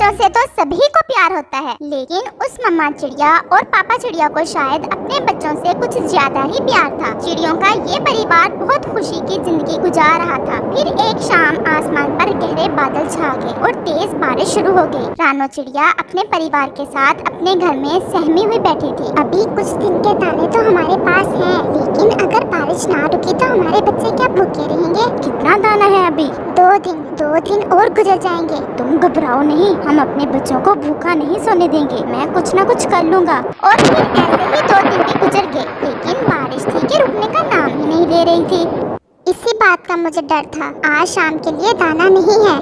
बच्चों से तो सभी को प्यार होता है, लेकिन उस मम्मा चिड़िया और पापा चिड़िया को शायद अपने बच्चों से कुछ ज्यादा ही प्यार था। चिड़ियों का ये परिवार बहुत खुशी की जिंदगी गुजार रहा था। फिर एक शाम आसमान पर गहरे बादल छा गए और तेज बारिश शुरू हो गई। रानो चिड़िया अपने परिवार के साथ अपने घर में सहमी हुई बैठी थी। अभी कुछ दिन के दाने तो हमारे पास हैं, लेकिन अगर बारिश ना रुकी तो हमारे बच्चे क्या भूखे रहेंगे? कितना दाना है अभी? 2 दिन और गुजर जाएंगे। तुम घबराओ नहीं, हम अपने बच्चों को भूखा नहीं सोने देंगे। मैं कुछ न कुछ कर लूँगा। और फिर ऐसे ही 2 दिन भी गुजर गए, लेकिन बारिश थी कि रुकने का नाम ही नहीं ले रही थी। इसी बात का मुझे डर था, आज शाम के लिए दाना नहीं है।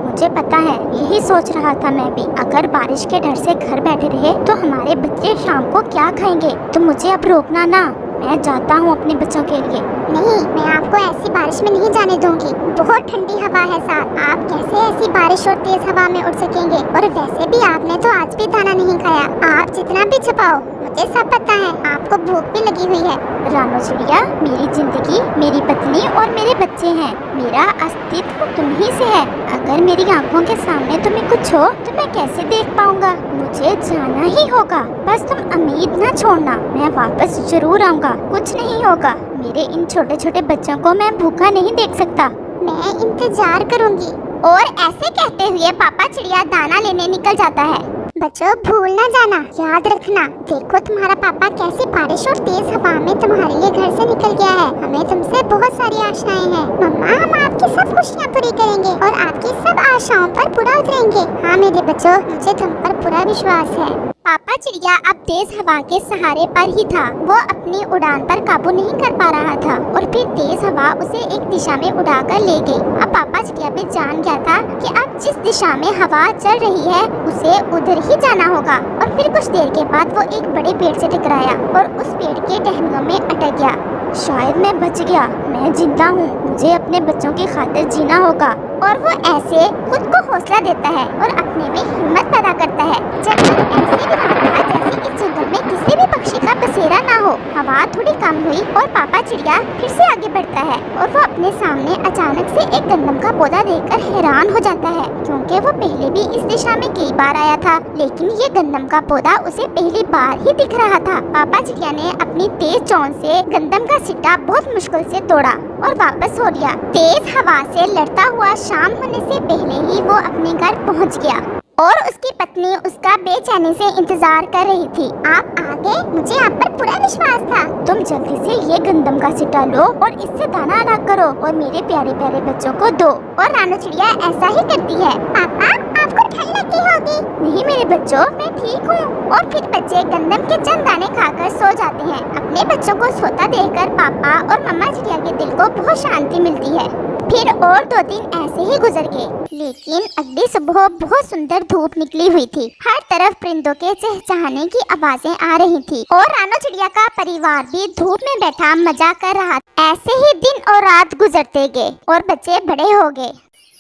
मुझे पता है, यही सोच रहा था मैं भी। अगर बारिश के डर से घर बैठे रहे तो हमारे बच्चे शाम को क्या खाएंगे? तो मुझे अब रोकना ना, मैं जाता हूँ अपने बच्चों के लिए। नहीं, मैं आपको ऐसी बारिश में नहीं जाने दूंगी। बहुत ठंडी हवा है साथ, आप कैसे ऐसी बारिश और तेज हवा में उड़ सकेंगे? और वैसे भी आपने तो आज भी दाना नहीं खाया। आप जितना भी छुपाओ, मुझे सब पता है, आपको भूख भी लगी हुई है। रानो चिड़िया, मेरी जिंदगी, मेरी पत्नी और मेरे बच्चे हैं। मेरा अस्तित्व तुम ही से है। अगर मेरी आंखों के सामने तुम्हें कुछ हो तो मैं कैसे देख पाऊंगा? मुझे जाना ही होगा। बस तुम उम्मीद न छोड़ना, मैं वापस जरूर आऊंगा। कुछ नहीं होगा। मेरे इन छोटे छोटे बच्चों को मैं भूखा नहीं देख सकता। मैं इंतजार करूंगी। और ऐसे कहते हुए पापा चिड़िया दाना लेने निकल जाता है। बच्चों, भूल ना जाना, याद रखना। देखो तुम्हारा पापा कैसी बारिश और तेज हवा में तुम्हारे लिए घर से निकल गया है। हमें तुमसे बहुत सारी आशाएं हैं। मम्मा, हम आपकी सब खुशियाँ पूरी करेंगे और आपकी सब आशाओं पर पूरा उतरेंगे। हाँ मेरे बच्चों, मुझे तुम पर पूरा विश्वास है। पापा चिड़िया अब तेज हवा के सहारे पर ही था। वो अपनी उड़ान पर काबू नहीं कर पा रहा था और फिर तेज हवा उसे एक दिशा में उड़ाकर ले गई। अब पापा चिड़िया भी जान गया था कि अब जिस दिशा में हवा चल रही है उसे उधर ही जाना होगा। और फिर कुछ देर के बाद वो एक बड़े पेड़ से टकराया और उस पेड़ के टहनियों में अटक गया। शायद मैं बच गया, मैं जिंदा हूँ, मुझे अपने बच्चों की खातिर जीना होगा। और वो ऐसे खुद को हौसला देता है और अपने में हिम्मत पैदा करता है। जब तक ऐसे भी रहा था जैसे इस जंगल में किसी भी पक्षी का बसेरा ना हो। हवा थोड़ी कम हुई और पापा चिड़िया फिर से आगे बढ़ता है और वो अपने सामने अचानक से एक गंदम का पौधा देखकर हैरान हो जाता है, क्योंकि वो पहले भी इस दिशा में कई बार आया था, लेकिन ये गंदम का पौधा उसे पहली बार ही दिख रहा था। पापा चिड़िया ने अपनी तेज चोंच से गंदम का सिट्टा बहुत मुश्किल से तोड़ा और वापस हो लिया। तेज हवा से लड़ता हुआ शाम होने से पहले ही वो अपने घर पहुंच गया और उसकी पत्नी उसका बेचैनी से इंतजार कर रही थी। आप आ गए, मुझे आप पर पूरा विश्वास था। तुम जल्दी से ये गंदम का सिट्टा लो और इससे दाना अलग करो और मेरे प्यारे प्यारे बच्चों को दो। और रानो चिड़िया ऐसा ही करती है। पापा, आपको ठंड लगी होगी। नहीं मेरे बच्चों, मैं ठीक हूँ। और फिर बच्चे गंदम के चंद दाने खाकर सो जाते हैं। अपने बच्चों को सोता देखकर पापा और मम्मा चिड़िया के दिल को बहुत शांति मिलती है। फिर और 2 दिन ऐसे ही गुजर गए, लेकिन अगली सुबह बहुत सुंदर धूप निकली हुई थी। हर तरफ परिंदों के चहचहाने की आवाजें आ रही थी और रानो चिड़िया का परिवार भी धूप में बैठा मजा कर रहा था। ऐसे ही दिन और रात गुजरते गए और बच्चे बड़े हो गए।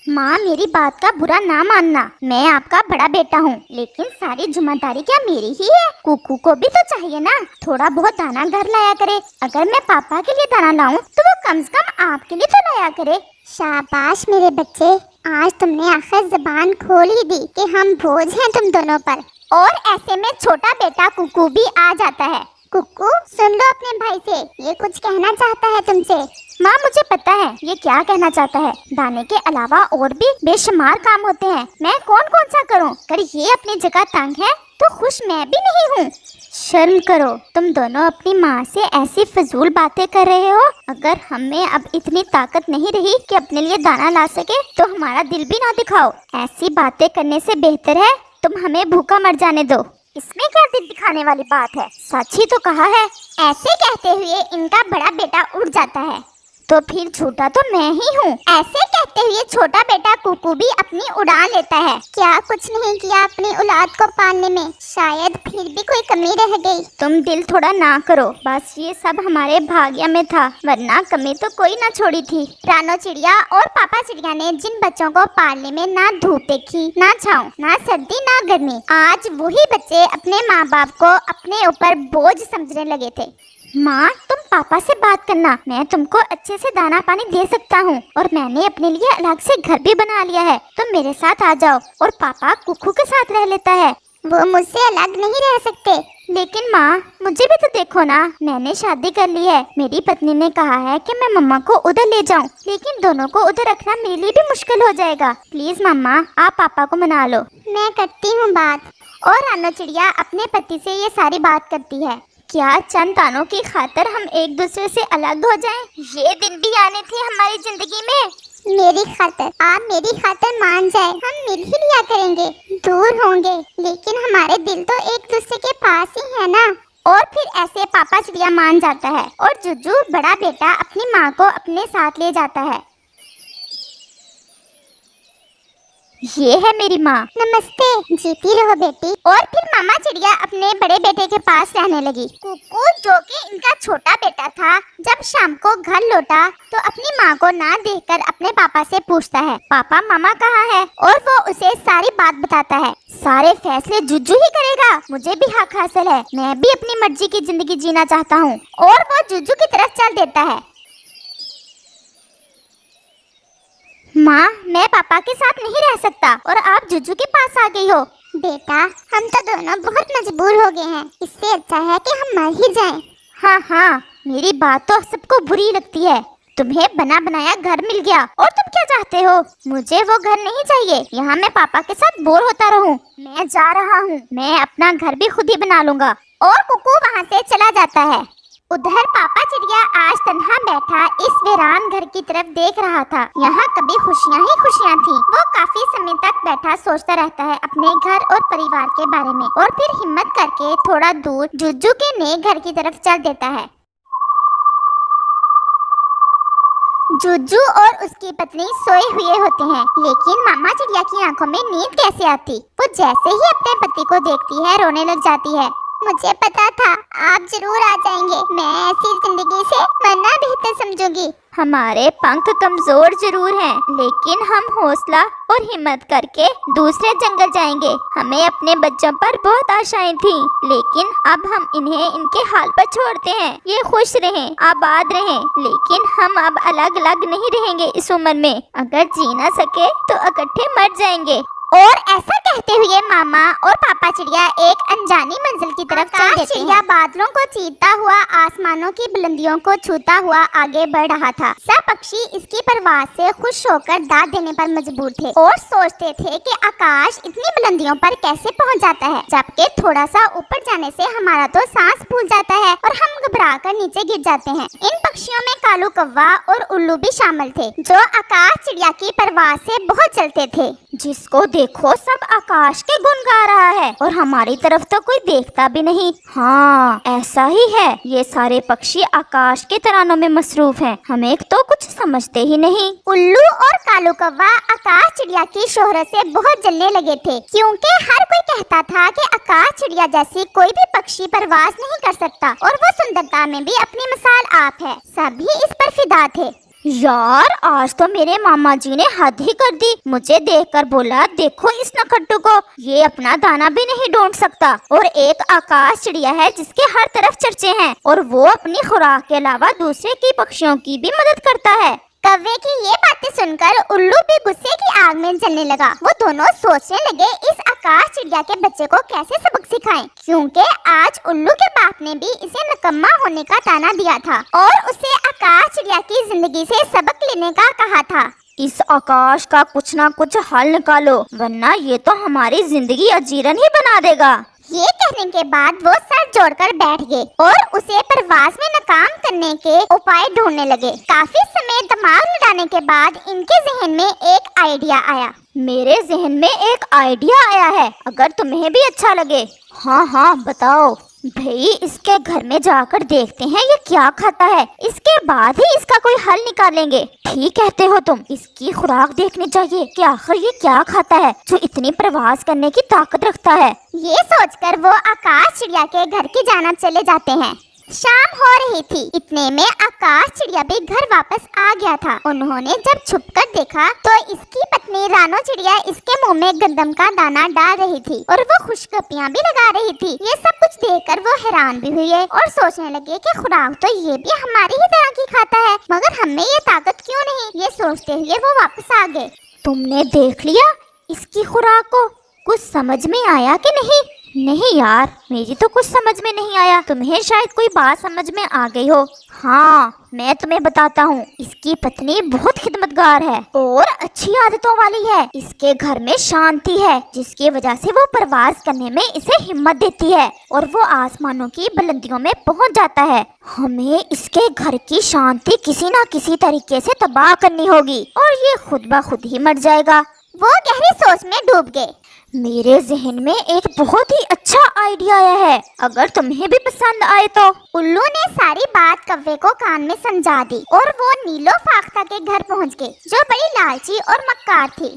माँ, मेरी बात का बुरा ना मानना, मैं आपका बड़ा बेटा हूँ, लेकिन सारी जिम्मेदारी क्या मेरी ही है? कुकू को भी तो चाहिए ना, थोड़ा बहुत दाना घर लाया करे। अगर मैं पापा के लिए दाना लाऊं तो वो कम से कम आपके लिए तो लाया करे। शाबाश मेरे बच्चे, आज तुमने आखिर जुबान खोल ही दी कि हम बोझ हैं तुम दोनों पर। और ऐसे में छोटा बेटा कुकू भी आ जाता है। कुकू, सुन लो अपने भाई से, ये कुछ कहना चाहता है तुमसे। माँ, मुझे पता है ये क्या कहना चाहता है। दाने के अलावा और भी बेशुमार काम होते हैं, मैं कौन कौन सा करूँ? अगर ये अपनी जगह तंग है तो खुश मैं भी नहीं हूँ। शर्म करो, तुम दोनों अपनी माँ से ऐसी फजूल बातें कर रहे हो। अगर हमें अब इतनी ताकत नहीं रही कि अपने लिए दाना ला सके तो हमारा दिल भी ना दिखाओ। ऐसी बातें करने से बेहतर है तुम हमें भूखा मर जाने दो। इसमें क्या दिल दिखाने वाली बात है, सच ही तो कहा है। ऐसे कहते हुए इनका बड़ा बेटा उड़ जाता है। तो फिर झूठा तो मैं ही हूँ। ऐसे कहते हुए छोटा बेटा कुकू भी अपनी उड़ान लेता है। क्या कुछ नहीं किया अपनी औलाद को पालने में? शायद फिर भी कोई कमी रह गई। तुम दिल थोड़ा ना करो, बस ये सब हमारे भाग्य में था, वरना कमी तो कोई ना छोड़ी थी। रानो चिड़िया और पापा चिड़िया ने जिन बच्चों को पालने में ना धूप देखी, ना छाँव, ना सर्दी, ना गर्मी, आज वही बच्चे अपने माँ बाप को अपने ऊपर बोझ समझने लगे थे। माँ तुम पापा से बात करना, मैं तुमको अच्छे से दाना पानी दे सकता हूँ और मैंने अपने लिए अलग से घर भी बना लिया है। तुम मेरे साथ आ जाओ और पापा कुक्कू के साथ रह लेता है। वो मुझसे अलग नहीं रह सकते। लेकिन माँ मुझे भी तो देखो ना, मैंने शादी कर ली है। मेरी पत्नी ने कहा है कि मैं मम्मा को उधर ले जाऊँ, लेकिन दोनों को उधर रखना मेरे लिए भी मुश्किल हो जाएगा। प्लीज मम्मा आप पापा को मना लो। मैं करती हूँ बात। और रानो चिड़िया अपने पति से ये सारी बात करती है। क्या चंद दानों की खातिर हम एक दूसरे से अलग हो जाएं? ये दिन भी आने थे हमारी जिंदगी में। मेरी खातिर, आप मेरी खातिर मान जाए, हम मिल ही लिया करेंगे। दूर होंगे लेकिन हमारे दिल तो एक दूसरे के पास ही है ना। और फिर ऐसे पापा चिड़िया मान जाता है और जुज्जू बड़ा बेटा अपनी माँ को अपने साथ ले जाता है। ये है मेरी माँ। नमस्ते, जीती रहो बेटी। और फिर मामा चिड़िया अपने बड़े बेटे के पास रहने लगी। कुक्कू जो कि इनका छोटा बेटा था, जब शाम को घर लौटा तो अपनी माँ को ना देखकर अपने पापा से पूछता है, पापा मामा कहाँ है? और वो उसे सारी बात बताता है। सारे फैसले जुज्जू ही करेगा, मुझे भी हक हासिल है, मैं भी अपनी मर्जी की जिंदगी जीना चाहता हूँ। और वो जुज्जू की तरफ चल देता है। माँ मैं पापा के साथ नहीं रह सकता और आप जुज्जू के पास आ गई हो। बेटा हम तो दोनों बहुत मजबूर हो गए हैं, इससे अच्छा है कि हम मर ही जाएं। हाँ हाँ मेरी बात तो सबको बुरी लगती है। तुम्हें बना बनाया घर मिल गया और तुम क्या चाहते हो? मुझे वो घर नहीं चाहिए, यहाँ मैं पापा के साथ बोर होता रहूं। मैं जा रहा हूँ, मैं अपना घर भी खुद ही बना लूंगा। और कुक्कू वहाँ से चला जाता है। उधर पापा चिड़िया आज तन्हा बैठा इस वीरान घर की तरफ देख रहा था। यहाँ कभी खुशियाँ ही खुशियाँ थी। वो काफी समय तक बैठा सोचता रहता है अपने घर और परिवार के बारे में, और फिर हिम्मत करके थोड़ा दूर जुज्जू के नए घर की तरफ चल देता है। जुज्जू और उसकी पत्नी सोए हुए होते हैं, लेकिन मामा चिड़िया की आंखों में नींद कैसे आती? वो जैसे ही अपने पति को देखती है रोने लग जाती है। मुझे पता था आप जरूर आ जाएंगे, मैं ऐसी जिंदगी से मरना बेहतर समझूंगी। हमारे पंख कमजोर जरूर हैं, लेकिन हम हौसला और हिम्मत करके दूसरे जंगल जाएंगे। हमें अपने बच्चों पर बहुत आशाएं थी, लेकिन अब हम इन्हें इनके हाल पर छोड़ते हैं। ये खुश रहें, आबाद रहें, लेकिन हम अब अलग अलग नहीं रहेंगे इस उम्र में। अगर जी ना सके तो इकट्ठे मर जाएंगे। और ऐसा कहते हुए मामा और पापा चिड़िया एक अनजानी मंजिल की तरफ चल देते हैं। चिड़िया बादलों को चीरता हुआ आसमानों की बुलंदियों को छूता हुआ आगे बढ़ रहा था। सब पक्षी इसकी परवाज से खुश होकर दाद देने पर मजबूर थे और सोचते थे कि आकाश इतनी बुलंदियों पर कैसे पहुंच जाता है, जबकि थोड़ा सा ऊपर जाने से हमारा तो सांस फूल जाता है और हम घबरा कर नीचे गिर जाते हैं। इन पक्षियों में कालू कौवा और उल्लू भी शामिल थे, जो आकाश चिड़िया की परवाज से बहुत चलते थे। जिसको देखो सब आकाश के गुण गा रहा है और हमारी तरफ तो कोई देखता भी नहीं। हाँ ऐसा ही है, ये सारे पक्षी आकाश के तरानों में मसरूफ हैं, हमें तो कुछ समझते ही नहीं। उल्लू और कालू कौवा आकाश चिड़िया की शोहरत से बहुत जलने लगे थे, क्योंकि हर कोई कहता था कि आकाश चिड़िया जैसी कोई भी पक्षी परवाज नहीं कर सकता और वो सुंदरता में भी अपनी मिसाल आप है। सभी इस पर फिदा थे। यार आज तो मेरे मामा जी ने हद ही कर दी। मुझे देखकर बोला, देखो इस नखट्टू को, ये अपना दाना भी नहीं ढूंढ सकता और एक आकाश चिड़िया है जिसके हर तरफ चर्चे हैं और वो अपनी खुराक के अलावा दूसरे की पक्षियों की भी मदद करता है। कौवे की ये बातें सुनकर उल्लू भी गुस्से की आग में जलने लगा। वो दोनों सोचने लगे इस आकाश चिड़िया के बच्चे को कैसे सबक सिखाएं, क्योंकि आज उल्लू के बाप ने भी इसे नकम्मा होने का ताना दिया था और उसे आकाश चिड़िया की जिंदगी से सबक लेने का कहा था। इस आकाश का कुछ ना कुछ हल निकालो, वरना ये तो हमारी जिंदगी अजीरन ही बना देगा। ये कहने के बाद वो सर जोड़कर बैठ गए और उसे परवाज में नाकाम करने के उपाय ढूंढने लगे। काफी समय दिमाग लड़ाने के बाद इनके जहन में एक आइडिया आया। मेरे जहन में एक आइडिया आया है, अगर तुम्हें भी अच्छा लगे। हाँ हाँ बताओ। भाई इसके घर में जाकर देखते हैं ये क्या खाता है, इसके बाद ही इसका कोई हल निकालेंगे। ठीक कहते हो तुम, इसकी खुराक देखनी चाहिए कि आखिर ये क्या खाता है जो इतनी प्रवास करने की ताकत रखता है। ये सोचकर वो आकाश चिड़िया के घर की जानब चले जाते हैं। शाम हो रही थी। इतने में आकाश चिड़िया भी घर वापस आ गया था। उन्होंने जब छुपकर देखा तो इसकी पत्नी रानो चिड़िया इसके मुंह में गंदम का दाना डाल रही थी और वो खुशखपियाँ भी लगा रही थी। ये सब कुछ देखकर वो हैरान भी हुए और सोचने लगे कि खुराक तो ये भी हमारी ही तरह की खाता है, मगर हमें ये ताकत क्यों नहीं। ये सोचते हुए वो वापस आ गए। तुमने देख लिया इसकी खुराक को? कुछ समझ में आया कि नहीं? नहीं यार, मेरी तो कुछ समझ में नहीं आया। तुम्हें शायद कोई बात समझ में आ गई हो। हाँ, मैं तुम्हें बताता हूँ। इसकी पत्नी बहुत खिदमतगार है और अच्छी आदतों वाली है। इसके घर में शांति है, जिसकी वजह से वो प्रवास करने में इसे हिम्मत देती है और वो आसमानों की बुलंदियों में पहुँच जाता है। हमें इसके घर की शांति किसी न किसी तरीके से तबाह करनी होगी और ये खुद ब खुद ही मर जाएगा। वो गहरी सोच में डूब गए। मेरे जहन में एक बहुत ही अच्छा आइडिया आया है, अगर तुम्हें भी पसंद आए तो। उल्लू ने सारी बात कव्वे को कान में समझा दी और वो नीलो फाख्ता के घर पहुंच गए, जो बड़ी लालची और मक्कार थी।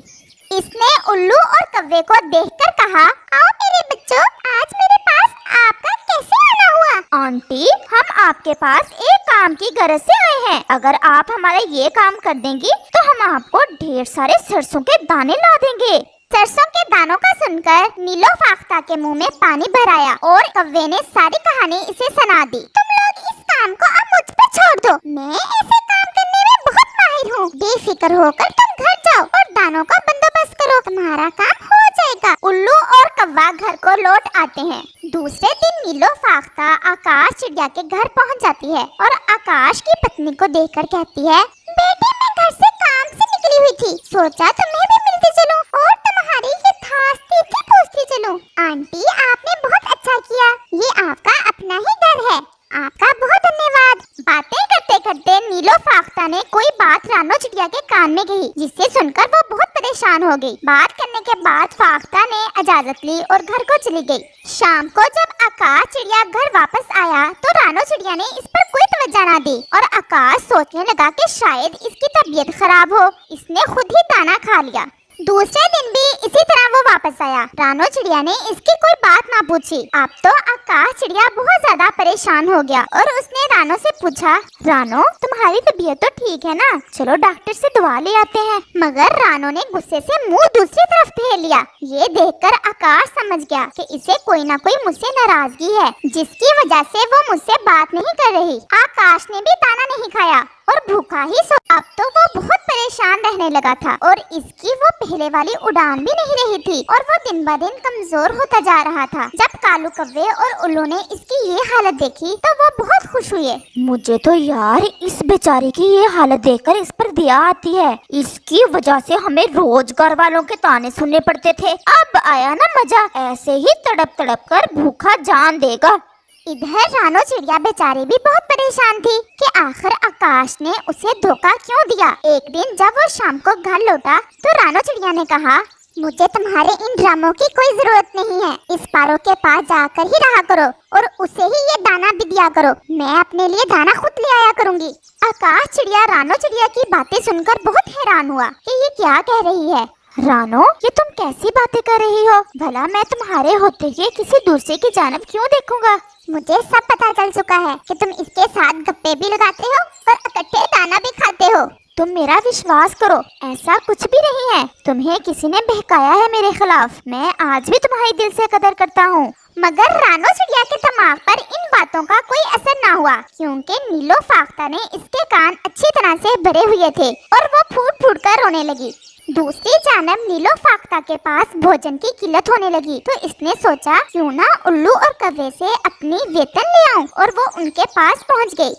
इसने उल्लू और कव्वे को देखकर कहा, आओ मेरे बच्चों, आज मेरे पास आपका कैसे आना हुआ? आंटी, हम आपके पास एक काम की गरज से आए हैं। अगर आप हमारा ये काम कर देंगी तो हम आपको ढेर सारे सरसों के दाने ला देंगे। सरसों के दानों का सुनकर नीलो फाख्ता के मुंह में पानी भर आया और कव्वे ने सारी कहानी इसे सुना दी। तुम लोग इस काम को अब मुझ पर छोड़ दो, मैं ऐसे काम करने में बहुत माहिर हूँ। बेफिक्र होकर तुम घर जाओ और दानों का बंदोबस्त करो, तुम्हारा काम हो जाएगा। उल्लू और कव्वा घर को लौट आते हैं। दूसरे दिन नीलो फाख्ता आकाश चिड़िया के घर पहुँच जाती है और आकाश की पत्नी को देखकर कहती है, बेटे मैं घर से काम से निकली हुई थी, सोचा तुम्हें भी मिलते चलूं और तुम्हारी ये खास तिथि पूछती चलूं। आंटी, आपने बहुत अच्छा किया, ये आपका अपना ही घर है, आपका बहुत धन्यवाद। बातें करते करते नीलो फाख्ता ने कोई बात रानो चिड़िया के कान में कही, जिससे सुनकर वो बहुत परेशान हो गई। बात करने के बाद फाख्ता ने इजाजत ली और घर को चली गई। शाम को जब आकाश चिड़िया घर वापस आया तो रानो चिड़िया ने इस पर कोई तवज्जो न दी और आकाश सोचने लगा कि शायद इसकी तबीयत खराब हो, इसने खुद ही दाना खा लिया। दूसरे दिन भी इसी तरह वो वापस आया। रानो चिड़िया ने इसकी कोई बात ना पूछी। अब तो आकाश चिड़िया बहुत ज्यादा परेशान हो गया और उसने रानो से पूछा, रानो, तुम्हारी तबीयत तो ठीक है ना? चलो डॉक्टर से दवा ले आते हैं। मगर रानो ने गुस्से से मुंह दूसरी तरफ फेर लिया। ये देखकर आकाश समझ गया कि इसे कोई ना कोई मुझसे नाराजगी है, जिसकी वजह से वो मुझसे बात नहीं कर रही। आकाश ने भी दाना नहीं खाया और भूखा ही सो। अब तो वो बहुत परेशान रहने लगा था और इसकी वो पहले वाली उड़ान भी नहीं रही थी और वो दिन ब दिन कमजोर होता जा रहा था। जब कालू कव्वे और उल्लू ने इसकी ये हालत देखी तो वो बहुत खुश हुए। मुझे तो यार इस बेचारे की ये हालत देखकर इस पर दया आती है। इसकी वजह से हमें रोज घर वालों के ताने सुनने पड़ते थे। अब आया ना मजा, ऐसे ही तड़प तड़प कर भूखा जान देगा। इधर रानो चिड़िया बेचारी भी बहुत परेशान थी कि आखिर आकाश ने उसे धोखा क्यों दिया। एक दिन जब वो शाम को घर लौटा तो रानो चिड़िया ने कहा, मुझे तुम्हारे इन ड्रामों की कोई जरूरत नहीं है। इस पारो के पास जाकर ही रहा करो और उसे ही ये दाना भी दिया करो। मैं अपने लिए दाना खुद ले आया करूँगी। आकाश चिड़िया रानो चिड़िया की बातें सुनकर बहुत हैरान हुआ कि ये क्या कह रही है। रानो, ये तुम कैसी बातें कर रही हो? भला मैं तुम्हारे होते हुए किसी दूसरे की जानब क्यों देखूंगा? मुझे सब पता चल चुका है कि तुम इसके साथ गप्पे भी लगाते हो और इकट्ठे दाना भी खाते हो। तुम मेरा विश्वास करो, ऐसा कुछ भी नहीं है। तुम्हें किसी ने बहकाया है मेरे खिलाफ। मैं आज भी तुम्हारी दिल से कदर करता हूँ। मगर रानो चिड़िया के दिमाग पर इन बातों का कोई असर ना हुआ, क्योंकि नीलो फाख्ता ने इसके कान अच्छी तरह से भरे हुए थे और वो फूट फूट कर रोने लगी। दूसरी जानब नीलो फाख्ता के पास भोजन की किल्लत होने लगी तो इसने सोचा, क्यों ना उल्लू और कव्वे से अपनी वेतन ले आऊं, और वो उनके पास पहुंच गई।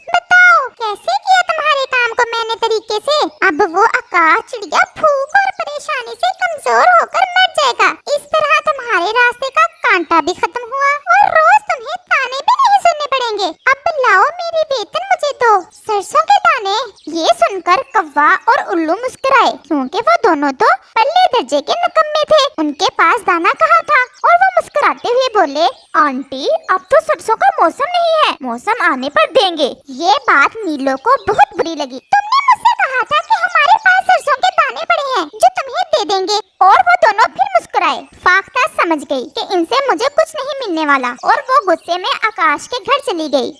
बताओ कैसे किया तुम्हारे काम को मैंने तरीके से? अब वो आकाश चिड़िया भूख और परेशानी से कमजोर होकर मर जाएगा। इस तरह तुम्हारे रास्ते का कांटा भी खत्म हुआ और रोज तुम्हें ताने भी नहीं सुनने पड़ेंगे। अब लाओ मेरी वेतन मुझे दो, सरसों के दाने। ये सुनकर कव्वा और उल्लू मुस्कुराए, क्योंकि वो दोनों तो पहले दर्जे के निकम्मे थे। उनके पास दाना कहाँ था और वो मुस्कुराते हुए बोले, आंटी, अब तो सरसों का मौसम नहीं है, मौसम आने पर देंगे। ये बात नीलो को बहुत बुरी लगी। तुमने मुझसे कहा था कि हमारे पास सरसों के दाने पड़े हैं जो तुम्हें दे देंगे, और वो दोनों फिर मुस्कुराए आए। फाख्ता समझ गई कि इनसे मुझे कुछ नहीं मिलने वाला और वो गुस्से में आकाश के घर चली गई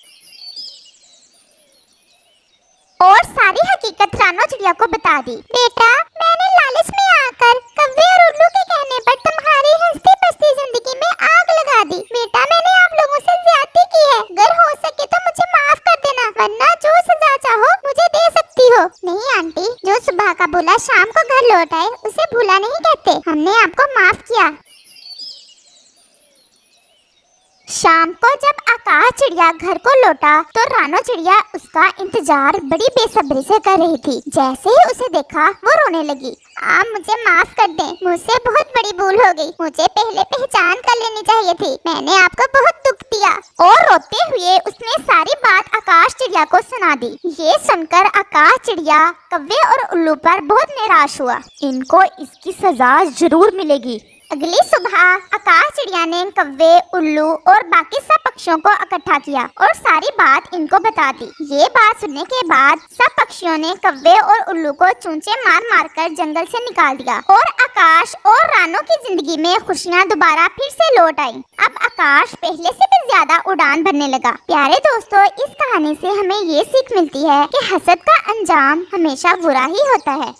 और सारी हकीकत रानो चिड़िया को बता दी। बेटा, मैंने लालच में आकर कव्वे और उल्लू के कहने पर तुम्हारी हंसती बसती जिंदगी में आग लगा दी। बेटा, मैंने आप लोगों से ज्यादती की है। अगर हो सके तो मुझे माफ कर देना, वरना जो सजा चाहो मुझे दे सकती हो। नहीं आंटी, जो सुबह का बुला शाम को घर लौट आए उसे भूला नहीं कहते। हमने आपको माफ किया। शाम को जब आकाश चिड़िया घर को लौटा तो रानो चिड़िया उसका इंतजार बड़ी बेसब्री से कर रही थी। जैसे ही उसे देखा वो रोने लगी। आप मुझे माफ कर दें, मुझसे बहुत बड़ी भूल हो गई। मुझे पहले पहचान कर लेनी चाहिए थी। मैंने आपको बहुत दुख दिया। और रोते हुए उसने सारी बात आकाश चिड़िया को सुना दी। ये सुनकर आकाश चिड़िया कव्वे और उल्लू पर बहुत निराश हुआ। इनको इसकी सजा जरूर मिलेगी। अगली सुबह आकाश चिड़िया ने कव्वे, उल्लू और बाकी सब पक्षियों को इकट्ठा किया और सारी बात इनको बता दी। ये बात सुनने के बाद सब पक्षियों ने कव्वे और उल्लू को चूंचे मार मार कर जंगल से निकाल दिया और आकाश और रानो की जिंदगी में खुशियाँ दोबारा फिर से लौट आई। अब आकाश पहले से भी ज्यादा उड़ान भरने लगा। प्यारे दोस्तों, इस कहानी से हमें ये सीख मिलती है कि हसद का अंजाम हमेशा बुरा ही होता है।